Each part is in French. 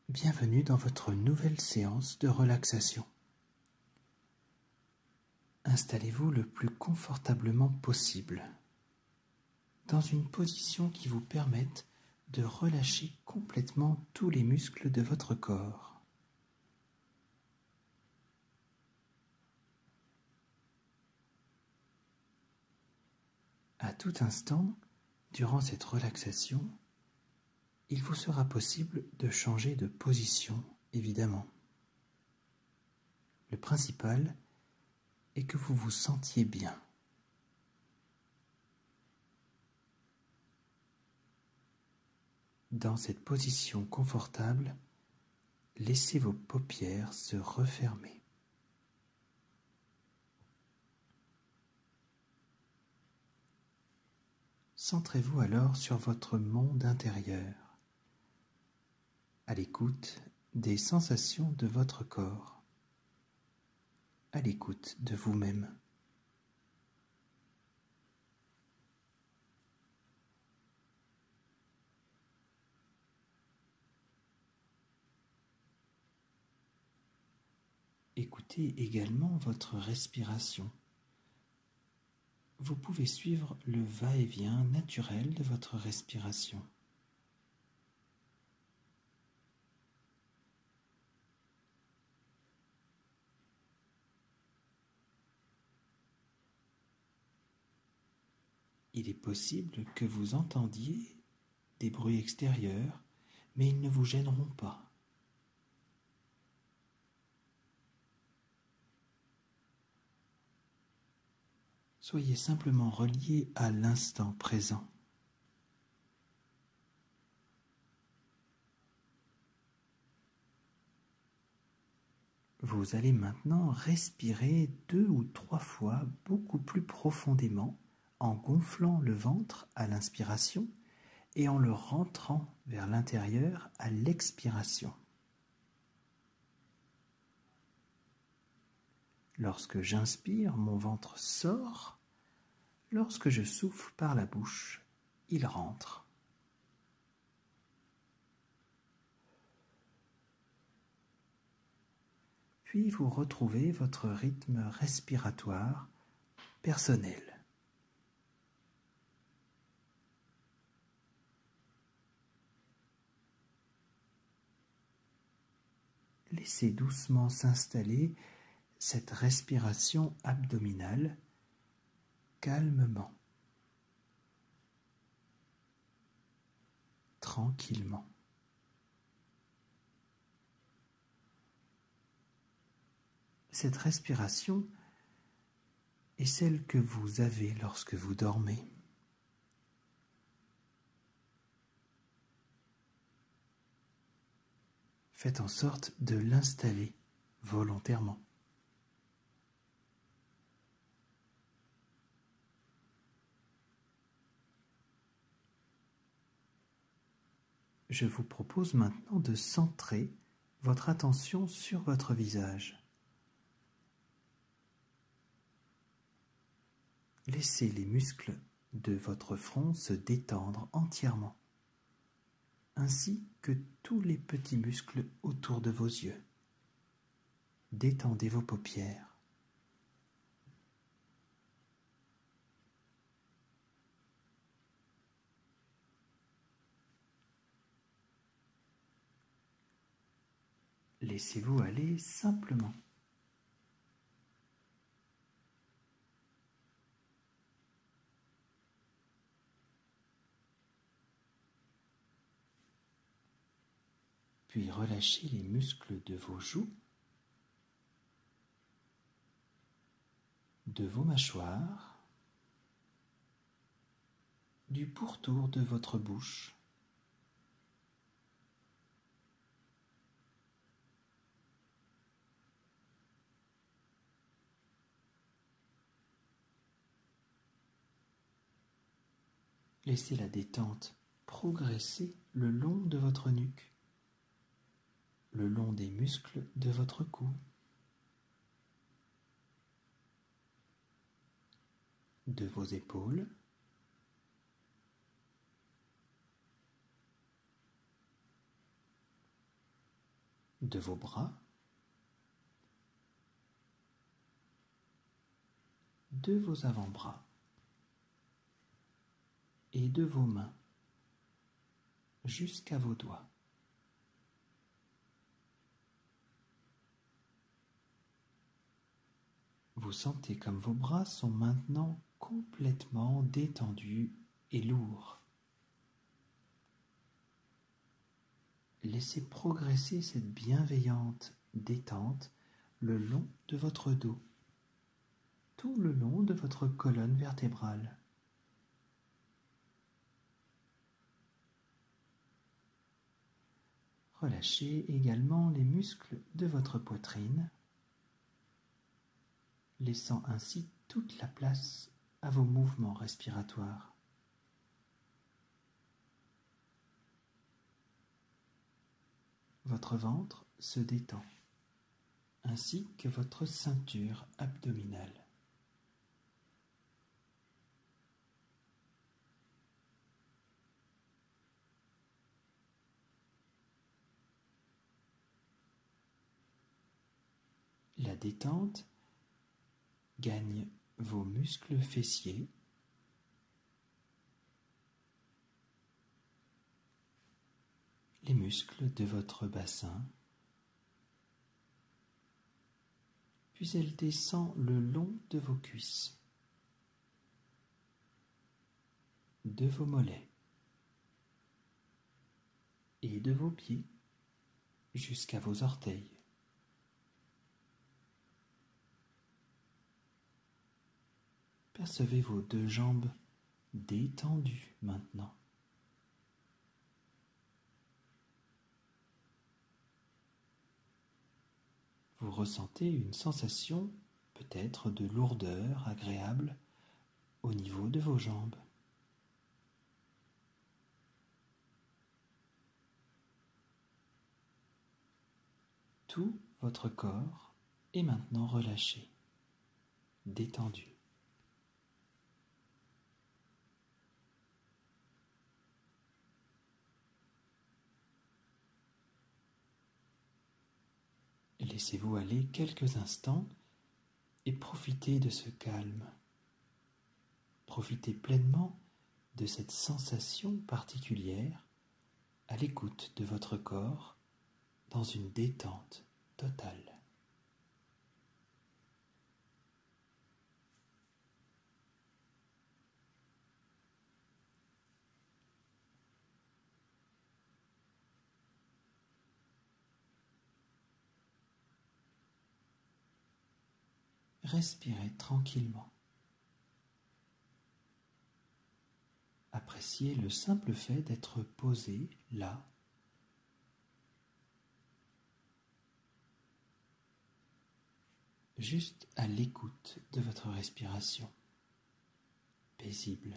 Bienvenue dans votre nouvelle séance de relaxation. Installez-vous le plus confortablement possible, dans une position qui vous permette de relâcher complètement tous les muscles de votre corps. À tout instant, durant cette relaxation, il vous sera possible de changer de position, évidemment. Le principal est que vous vous sentiez bien. Dans cette position confortable, laissez vos paupières se refermer. Centrez-vous alors sur votre monde intérieur, à l'écoute des sensations de votre corps, à l'écoute de vous-même. Écoutez également votre respiration. Vous pouvez suivre le va-et-vient naturel de votre respiration. Il est possible que vous entendiez des bruits extérieurs, mais ils ne vous gêneront pas. Soyez simplement relié à l'instant présent. Vous allez maintenant respirer 2 ou 3 fois beaucoup plus profondément en gonflant le ventre à l'inspiration et en le rentrant vers l'intérieur à l'expiration. Lorsque j'inspire, mon ventre sort. Lorsque je souffle par la bouche, il rentre. Puis vous retrouvez votre rythme respiratoire personnel. Laissez doucement s'installer cette respiration abdominale calmement, tranquillement. Cette respiration est celle que vous avez lorsque vous dormez. Faites en sorte de l'installer volontairement. Je vous propose maintenant de centrer votre attention sur votre visage. Laissez les muscles de votre front se détendre entièrement, ainsi que tous les petits muscles autour de vos yeux. Détendez vos paupières. Laissez-vous aller simplement. Puis relâchez les muscles de vos joues, de vos mâchoires, du pourtour de votre bouche, laissez la détente progresser le long de votre nuque, le long des muscles de votre cou, de vos épaules, de vos bras, de vos avant-bras et de vos mains jusqu'à vos doigts. Vous sentez comme vos bras sont maintenant complètement détendus et lourds. Laissez progresser cette bienveillante détente le long de votre dos, tout le long de votre colonne vertébrale. Relâchez également les muscles de votre poitrine, laissant ainsi toute la place à vos mouvements respiratoires. Votre ventre se détend, ainsi que votre ceinture abdominale. La détente gagne vos muscles fessiers, les muscles de votre bassin, puis elle descend le long de vos cuisses, de vos mollets et de vos pieds jusqu'à vos orteils. Percevez vos deux jambes détendues maintenant. Vous ressentez une sensation peut-être de lourdeur agréable au niveau de vos jambes. Tout votre corps est maintenant relâché, détendu. Laissez-vous aller quelques instants et profitez de ce calme. Profitez pleinement de cette sensation particulière à l'écoute de votre corps dans une détente totale. Respirez tranquillement. Appréciez le simple fait d'être posé là, juste à l'écoute de votre respiration, paisible.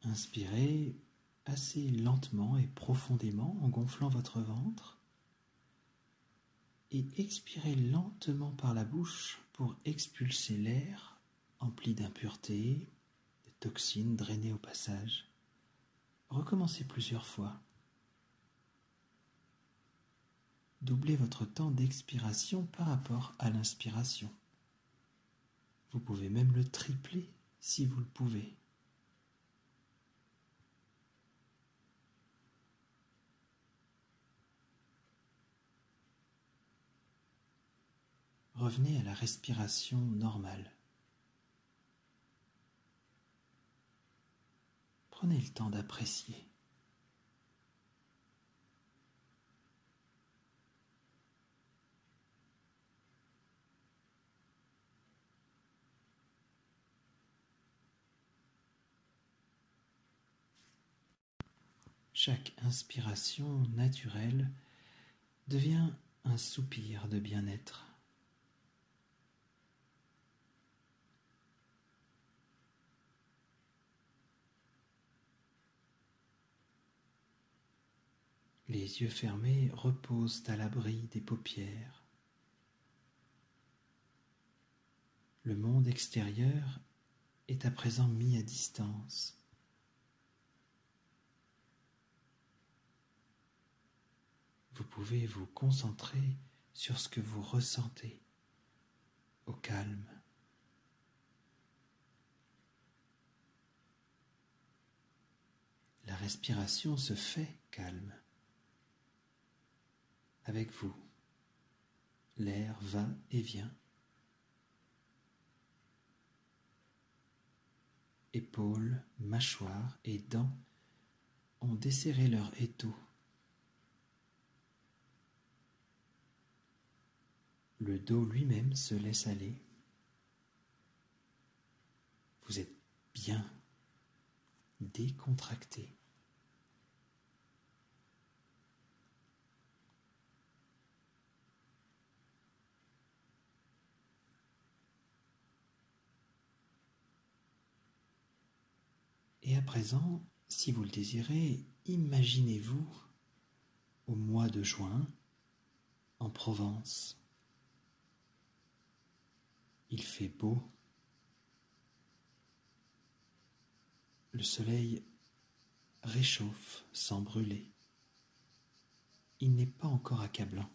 Inspirez assez lentement et profondément en gonflant votre ventre et expirez lentement par la bouche pour expulser l'air empli d'impuretés, de toxines drainées au passage. Recommencez plusieurs fois. Doublez votre temps d'expiration par rapport à l'inspiration. Vous pouvez même le tripler si vous le pouvez. Revenez à la respiration normale. Prenez le temps d'apprécier. Chaque inspiration naturelle devient un soupir de bien-être. Les yeux fermés reposent à l'abri des paupières. Le monde extérieur est à présent mis à distance. Vous pouvez vous concentrer sur ce que vous ressentez, au calme. La respiration se fait calme. Avec vous, l'air va et vient. Épaules, mâchoires et dents ont desserré leur étau. Le dos lui-même se laisse aller. Vous êtes bien décontracté. Et à présent, si vous le désirez, imaginez-vous au mois de juin en Provence. Il fait beau. Le soleil réchauffe sans brûler. Il n'est pas encore accablant.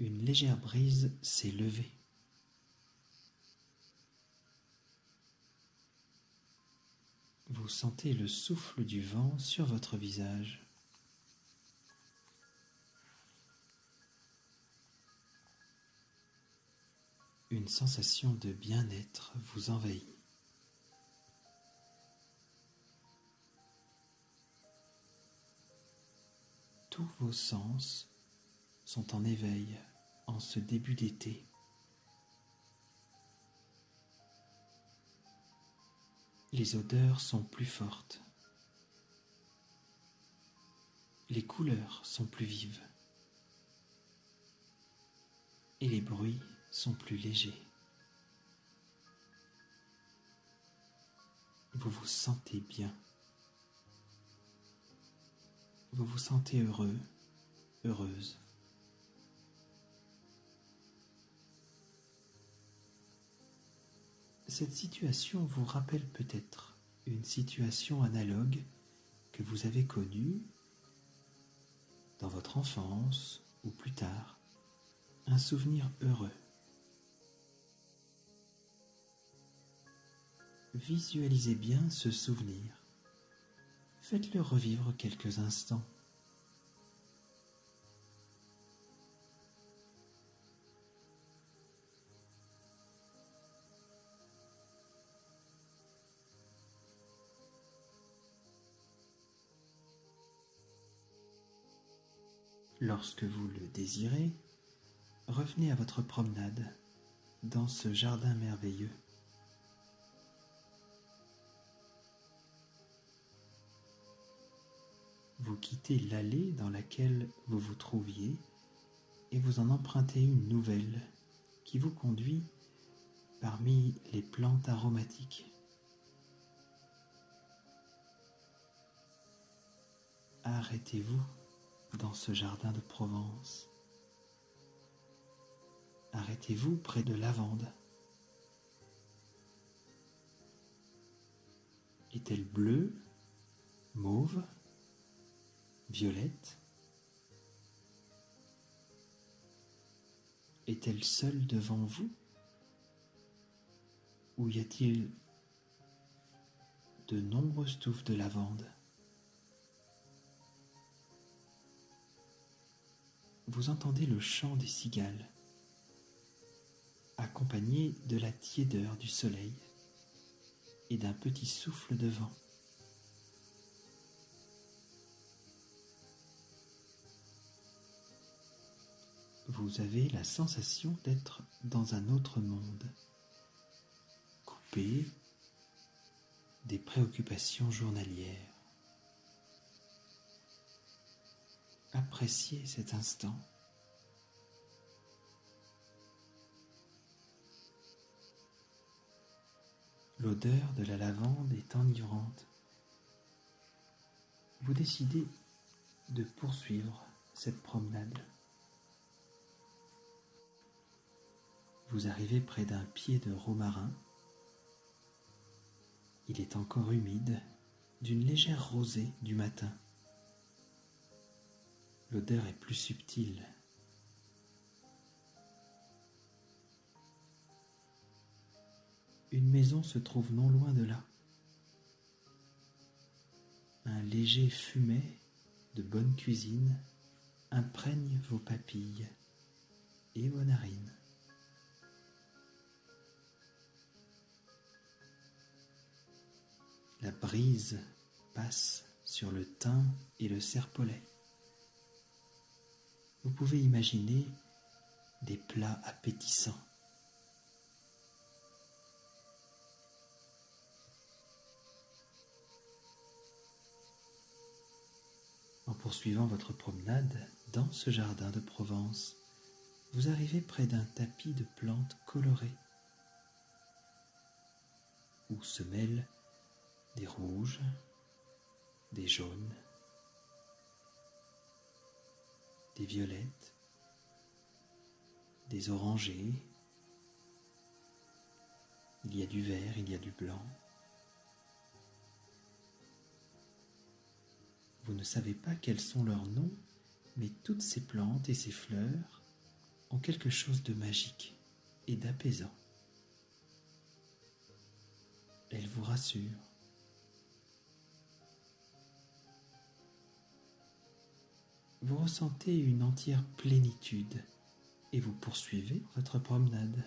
Une légère brise s'est levée. Vous sentez le souffle du vent sur votre visage. Une sensation de bien-être vous envahit. Tous vos sens sont en éveil en ce début d'été. Les odeurs sont plus fortes. Les couleurs sont plus vives. Et les bruits sont plus légers. Vous vous sentez bien. Vous vous sentez heureux, heureuse. Cette situation vous rappelle peut-être une situation analogue que vous avez connue dans votre enfance ou plus tard, un souvenir heureux. Visualisez bien ce souvenir. Faites-le revivre quelques instants. Lorsque vous le désirez, revenez à votre promenade dans ce jardin merveilleux. Vous quittez l'allée dans laquelle vous vous trouviez et vous en empruntez une nouvelle qui vous conduit parmi les plantes aromatiques. Arrêtez-vous dans ce jardin de Provence. Arrêtez-vous près de lavande. Est-elle bleue, mauve, violette? Est-elle seule devant vous? Ou y a-t-il de nombreuses touffes de lavande? Vous entendez le chant des cigales, accompagné de la tiédeur du soleil et d'un petit souffle de vent. Vous avez la sensation d'être dans un autre monde, coupé des préoccupations journalières. Appréciez cet instant. L'odeur de la lavande est enivrante. Vous décidez de poursuivre cette promenade. Vous arrivez près d'un pied de romarin. Il est encore humide, d'une légère rosée du matin. L'odeur est plus subtile. Une maison se trouve non loin de là. Un léger fumet de bonne cuisine imprègne vos papilles et vos narines. La brise passe sur le thym et le serpolet. Vous pouvez imaginer des plats appétissants. En poursuivant votre promenade dans ce jardin de Provence, vous arrivez près d'un tapis de plantes colorées où se mêlent des rouges, des jaunes, des violettes, des orangés. Il y a du vert, il y a du blanc. Vous ne savez pas quels sont leurs noms, mais toutes ces plantes et ces fleurs ont quelque chose de magique et d'apaisant. Elles vous rassurent. Vous ressentez une entière plénitude et vous poursuivez votre promenade.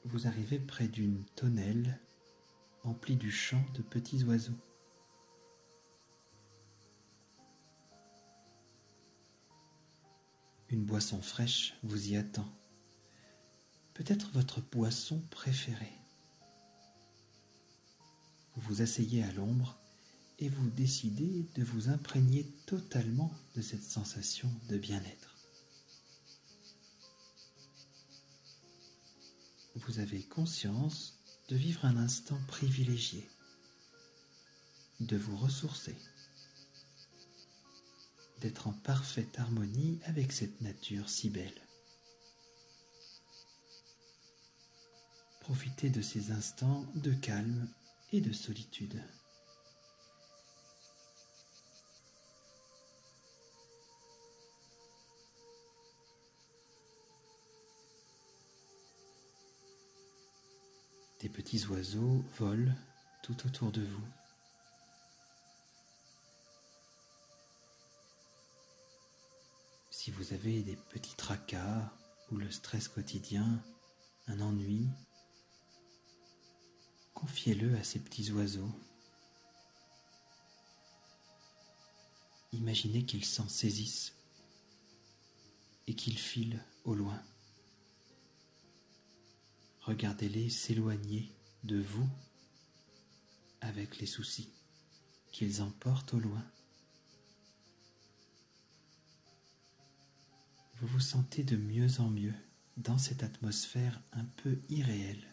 Vous arrivez près d'une tonnelle emplie du chant de petits oiseaux. Une boisson fraîche vous y attend, peut-être votre boisson préférée. Vous vous asseyez à l'ombre et vous décidez de vous imprégner totalement de cette sensation de bien-être. Vous avez conscience de vivre un instant privilégié, de vous ressourcer, d'être en parfaite harmonie avec cette nature si belle. Profitez de ces instants de calme et de solitude. Des petits oiseaux volent tout autour de vous. Si vous avez des petits tracas ou le stress quotidien, un ennui, confiez-le à ces petits oiseaux. Imaginez qu'ils s'en saisissent et qu'ils filent au loin. Regardez-les s'éloigner de vous avec les soucis qu'ils emportent au loin. Vous vous sentez de mieux en mieux dans cette atmosphère un peu irréelle.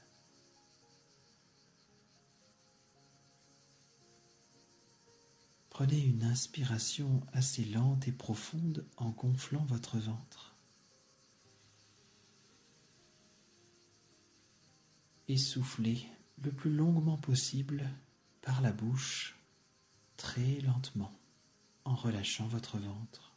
Prenez une inspiration assez lente et profonde en gonflant votre ventre. Et soufflez le plus longuement possible par la bouche, très lentement, en relâchant votre ventre.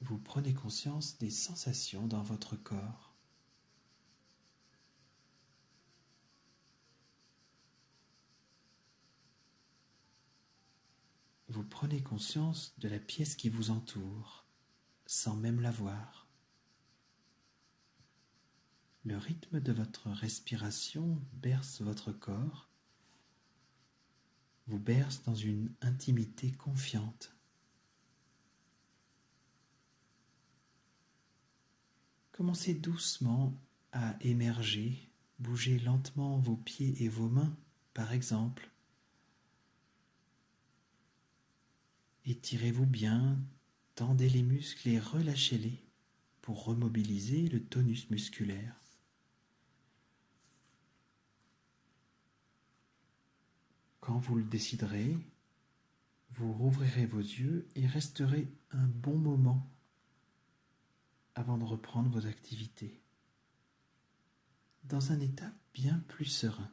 Vous prenez conscience des sensations dans votre corps. Vous prenez conscience de la pièce qui vous entoure, sans même la voir. Le rythme de votre respiration berce votre corps, vous berce dans une intimité confiante. Commencez doucement à émerger, bougez lentement vos pieds et vos mains, par exemple, Étirez-vous bien, tendez les muscles et relâchez-les pour remobiliser le tonus musculaire. Quand vous le déciderez, vous rouvrirez vos yeux et resterez un bon moment avant de reprendre vos activités, dans un état bien plus serein.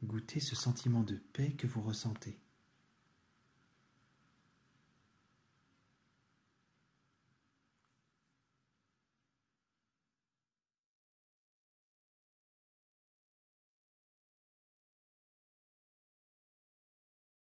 Goûtez ce sentiment de paix que vous ressentez.